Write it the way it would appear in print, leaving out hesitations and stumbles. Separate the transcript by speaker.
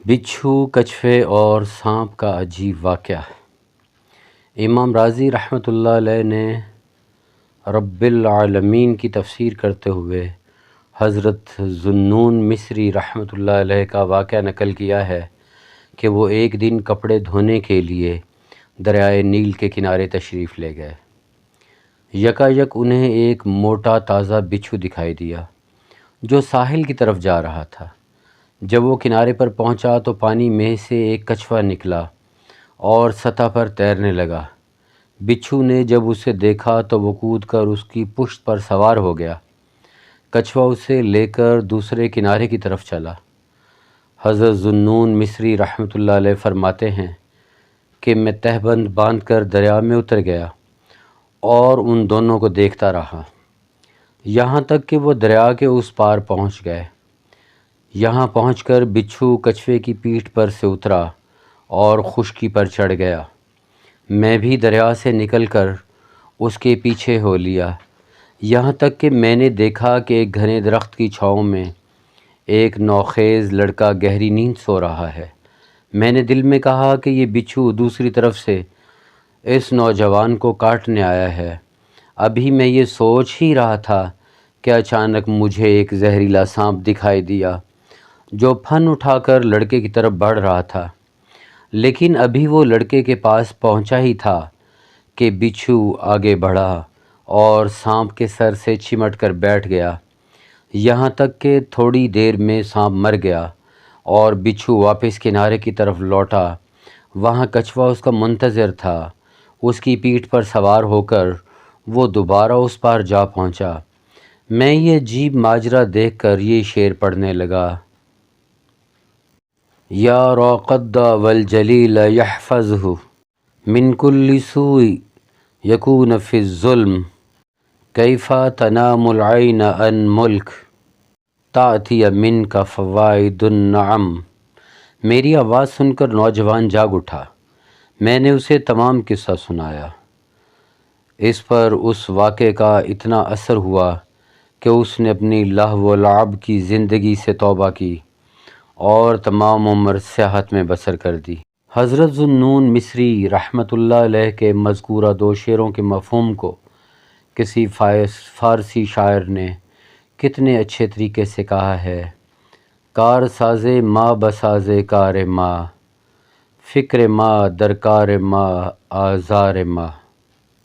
Speaker 1: بچھو، کچھوے اور سانپ کا عجیب واقعہ۔ امام راضی رحمۃ اللہ علیہ نے رب العالمین کی تفسیر کرتے ہوئے حضرت ذوالنون مصری رحمۃ اللہ علیہ کا واقعہ نقل کیا ہے کہ وہ ایک دن کپڑے دھونے کے لیے دریائے نیل کے کنارے تشریف لے گئے۔ یکایک انہیں ایک موٹا تازہ بچھو دکھائی دیا جو ساحل کی طرف جا رہا تھا۔ جب وہ کنارے پر پہنچا تو پانی میں سے ایک کچھوا نکلا اور سطح پر تیرنے لگا۔ بچھو نے جب اسے دیکھا تو وہ کود کر اس کی پشت پر سوار ہو گیا۔ کچھوا اسے لے کر دوسرے کنارے کی طرف چلا۔ حضرت ذوالنون مصری رحمۃ اللہ علیہ فرماتے ہیں کہ میں تہبند باندھ کر دریا میں اتر گیا اور ان دونوں کو دیکھتا رہا یہاں تک کہ وہ دریا کے اس پار پہنچ گئے۔ یہاں پہنچ کر بچھو کچھوے کی پیٹھ پر سے اترا اور خشکی پر چڑھ گیا۔ میں بھی دریا سے نکل کر اس کے پیچھے ہو لیا یہاں تک کہ میں نے دیکھا کہ ایک گھنے درخت کی چھاؤں میں ایک نوخیز لڑکا گہری نیند سو رہا ہے۔ میں نے دل میں کہا کہ یہ بچھو دوسری طرف سے اس نوجوان کو کاٹنے آیا ہے۔ ابھی میں یہ سوچ ہی رہا تھا کہ اچانک مجھے ایک زہریلا سانپ دکھائی دیا جو پھن اٹھا کر لڑکے کی طرف بڑھ رہا تھا، لیکن ابھی وہ لڑکے کے پاس پہنچا ہی تھا کہ بچھو آگے بڑھا اور سانپ کے سر سے چمٹ کر بیٹھ گیا، یہاں تک کہ تھوڑی دیر میں سانپ مر گیا اور بچھو واپس کنارے کی طرف لوٹا۔ وہاں کچھوا اس کا منتظر تھا۔ اس کی پیٹھ پر سوار ہو کر وہ دوبارہ اس پار جا پہنچا۔ میں یہ عجیب ماجرا دیکھ کر یہ شعر پڑھنے لگا: یا راقد والجلیل یحفظہ من کل سوء یکون فی الظلم کیف تنام العین عن ملک تأتی منک فوائد النعم۔ میری آواز سن کر نوجوان جاگ اٹھا۔ میں نے اسے تمام قصہ سنایا۔ اس پر اس واقعے کا اتنا اثر ہوا کہ اس نے اپنی لہو و لعب کی زندگی سے توبہ کی اور تمام عمر سیاحت میں بسر کر دی۔ حضرت ذوالنون مصری رحمۃ اللہ علیہ کے مذکورہ دو شعروں کے مفہوم کو کسی فارسی شاعر نے کتنے اچھے طریقے سے کہا ہے: کار ساز ما بساز کار ما، فکر ما در کار ما آزار ما۔